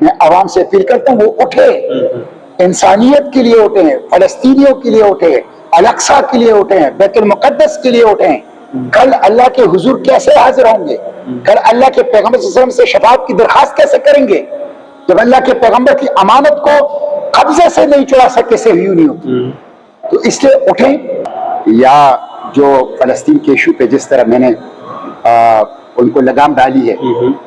میں عوام سے اپیل کرتا ہوں وہ اٹھے، انسانیت کے لیے اٹھے، فلسطینیوں کے لیے اٹھے، الاقصی کے لیے اٹھے، بیت المقدس کے لیے اٹھے۔ کل اللہ کے حضور کیسے حاضر ہوں گے؟ کل اللہ کے پیغمبر صلی اللہ علیہ وسلم سے شفاعت کی درخواست کیسے کریں گے جب اللہ کے پیغمبر کی امانت کو قبضے سے نہیں چڑا سکے سے یوں نہیں ہوتی؟ تو اس لیے اٹھیں۔ یا جو فلسطین کے ایشو پہ جس طرح میں نے ان کو لگام ڈالی ہے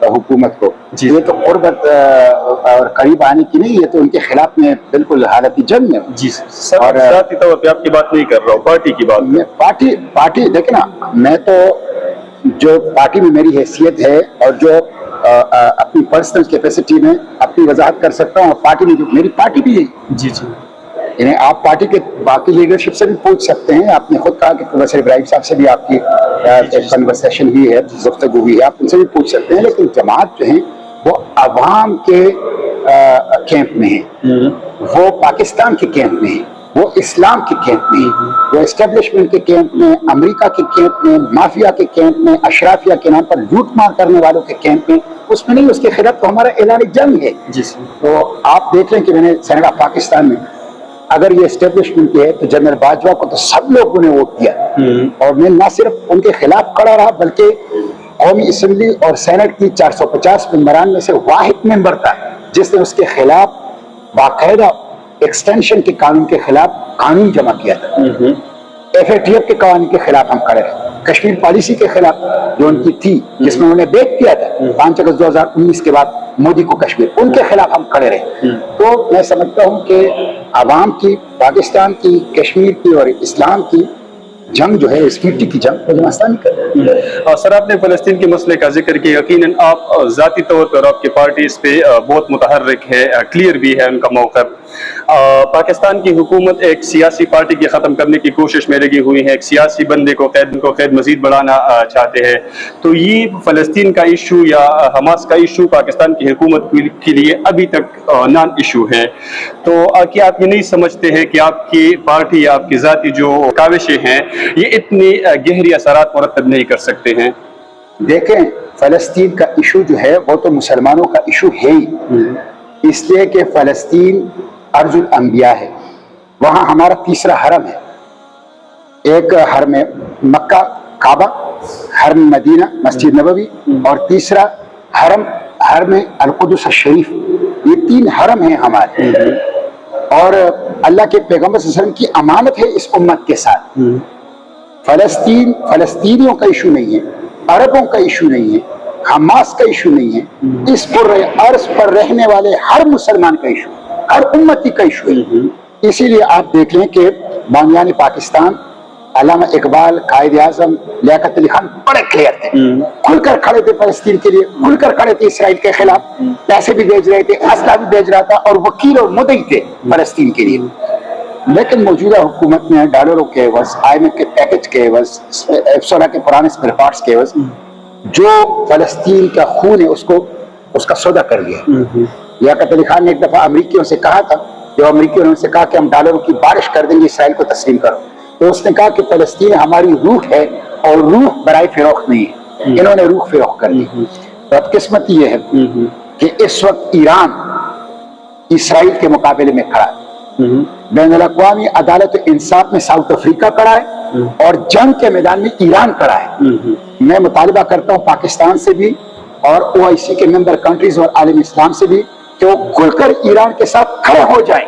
حکومت کو، یہ تو قربت اور قریب آنے کی نہیں، یہ تو ان کے خلاف میں بالکل حالتی جنگ ہے۔ جی سر، اور ذاتی طور پہ آپ کی بات نہیں کر رہا ہوں، پارٹی کی بات۔ میں پارٹی دیکھیں نا، میں تو جو پارٹی میں میری حیثیت ہے اور جو اپنی پرسنل کیپیسٹی میں اپنی وضاحت کر سکتا ہوں، اور پارٹی میں جو میری پارٹی بھی ہے، جی جی، یعنی آپ پارٹی کے باقی لیڈرشپ سے بھی پوچھ سکتے ہیں۔ آپ نے خود کہا کہ پروفیسر ابراہیم صاحب سے بھی آپ کی کنورسیشن ہوئی ہے، گفتگو ہوئی ہے، آپ ان سے بھی پوچھ سکتے ہیں۔ لیکن جماعت جو ہے وہ عوام کے کیمپ میں ہے، وہ پاکستان کے کیمپ میں ہے، وہ اسلام کے کیمپ میں ہے، وہ اسٹیبلشمنٹ کے کیمپ میں، امریکہ کے کیمپ میں، مافیا کے کیمپ میں، اشرافیہ کے نام پر لوٹ مار کرنے والوں کے کیمپ میں، اس میں نہیں، اس کے خلاف تو ہمارا اعلان جنگ ہے۔ تو آپ دیکھ لیں کہ میں نے سینیٹ آف پاکستان میں اگر یہ اسٹیبلشمنٹ ہے تو جنرل باجوہ کو تو سب لوگوں نے ووٹ دیا، اور میں نہ صرف ان کے خلاف کھڑا رہا بلکہ قومی اسمبلی اور سینٹ کی 450 ممبران میں سے واحد ممبر تھا جس نے اس کے خلاف باقاعدہ ایکسٹینشن کے قانون کے خلاف قانون جمع کیا تھا۔ FATF کے قوانین کے خلاف ہم کھڑے رہے، کشمیر پالیسی کے خلاف جو ان کی تھی جس میں انہوں نے بیک کیا تھا 5 اگست 2019 کے بعد مودی کو کشمیر، ان کے خلاف ہم کھڑے رہے۔ تو میں سمجھتا ہوں کہ عوام کی، پاکستان کی، کشمیر کی اور اسلام کی جنگ جو ہے، اس مٹی کی جنگ، وہ مسئلہ نہیں کر رہے۔ سر، آپ نے فلسطین کے مسئلے کا ذکر کیا، یقیناً آپ ذاتی طور پر آپ کی پارٹی اس پہ بہت متحرک ہے، کلیئر بھی ہے ان کا موقف۔ پاکستان کی حکومت ایک سیاسی پارٹی کی ختم کرنے کی کوشش میں لگی ہوئی ہے، ایک سیاسی بندے کو قید مزید بڑھانا چاہتے ہیں۔ تو یہ فلسطین کا ایشو یا حماس کا ایشو پاکستان کی حکومت کے لیے ابھی تک نان ایشو ہے۔ تو کیا آپ یہ نہیں سمجھتے ہیں کہ آپ کی پارٹی یا آپ کی ذاتی جو کاوشیں ہیں یہ اتنی گہری اثرات مرتب نہیں کر سکتے ہیں؟ دیکھیں، فلسطین کا ایشو جو ہے وہ تو مسلمانوں کا ایشو ہے ہی، اس لیے کہ فلسطین ارض الانبیاء ہے، وہاں ہمارا تیسرا حرم ہے۔ ایک حرم مکہ کعبہ، حرم مدینہ مسجد نبوی، اور تیسرا حرم القدس الشریف۔ یہ 3 حرم ہیں ہمارے، اور اللہ کے پیغمبر صلی اللہ علیہ وسلم کی امانت ہے اس امت کے ساتھ۔ فلسطینیوں کا ایشو نہیں ہے، عربوں کا ایشو نہیں ہے، حماس کا ایشو نہیں ہے، اس پر عرض پر رہنے والے ہر مسلمان کا ایشو، ہر امتی کا ایشو ہے۔ اسی لیے آپ دیکھ لیں کہ بانیان پاکستان علامہ اقبال، قائد اعظم لیاقت علی خان بڑے کلیئر تھے، کھل کر کھڑے تھے فلسطین کے لیے، کھل کر کھڑے تھے اسرائیل کے خلاف، پیسے بھی بھیج رہے تھے، اسلحہ بھی بھیج رہا تھا، اور وکیل اور مدعی تھے فلسطین کے لیے۔ لیکن موجودہ حکومت نے ڈالروں کے عوض، IMF کے پیکج کے عوض، افسولا کے پرانے اسپیئر پارٹس کے عوض جو فلسطین کا خون ہے اس کا سودا کر لیا۔ لیاقت علی خان نے ایک دفعہ امریکیوں سے کہا تھا، جو امریکیوں نے ان سے کہا کہ ہم ڈالروں کی بارش کر دیں گے، اسرائیل کو تسلیم کرو، تو اس نے کہا کہ فلسطین ہماری روح ہے اور روح برائے فروخت نہیں ہے، انہوں نے روح فروخت کر لی۔ بدقسمتی یہ ہے کہ اس وقت ایران اسرائیل کے مقابلے میں کھڑا ہے، بین الاقوامی عدالت و انصاف میں ساؤتھ افریقہ کھڑا ہے، اور جنگ کے میدان میں ایران کھڑا ہے۔ میں مطالبہ کرتا ہوں پاکستان سے بھی اور OIC کے ممبر کنٹریز اور عالم اسلام سے بھی کہ وہ کھل کر ایران کے ساتھ کھڑے ہو جائیں،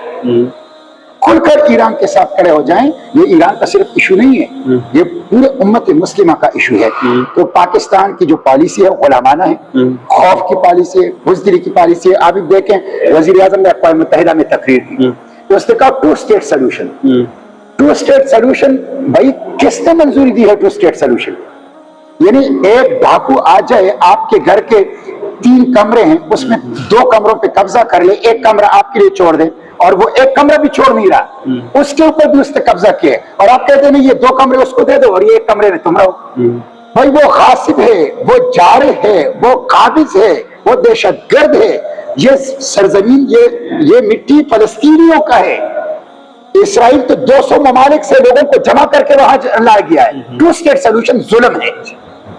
کھل کر ایران کے ساتھ کھڑے ہو جائیں۔ یہ ایران کا صرف ایشو نہیں ہے، یہ پورے امت مسلمہ کا ایشو ہے۔ تو پاکستان کی جو پالیسی ہے غلامانہ ہے، خوف کی پالیسی ہے، بزدلی کی پالیسی ہے۔ آپ دیکھیں وزیر اعظم نے اقوام متحدہ میں تقریر کی تو اس نے کہا 2 اسٹیٹ سولوشن۔ 2 اسٹیٹ سولوشن، بھائی کس نے منظوری دی ہے 2 اسٹیٹ سولوشن؟ یعنی ایک ڈاکو آ جائے، آپ کے گھر کے 3 کمرے ہیں، اس میں 2 کمروں پہ قبضہ کر لے، ایک کمرہ آپ کے لیے چھوڑ دے، اور وہ ایک کمرہ بھی چھوڑ نہیں رہا، اس کے اوپر بھی اس نے قبضہ کیا، اور آپ کہتے ہیں نہیں یہ 2 کمرے اس کو دے دو اور یہ 1 کمرے میں تم رہو۔ بھائی وہ غاصب ہے، وہ جارح ہے، وہ قابض ہے، وہ دہشت گرد ہے۔ یہ سرزمین، یہ مٹی فلسطینیوں کا ہے۔ اسرائیل تو 200 ممالک سے لوگوں کو جمع کر کے وہاں لایا گیا ہے۔ 2 اسٹیٹ سولوشن ظلم ہے،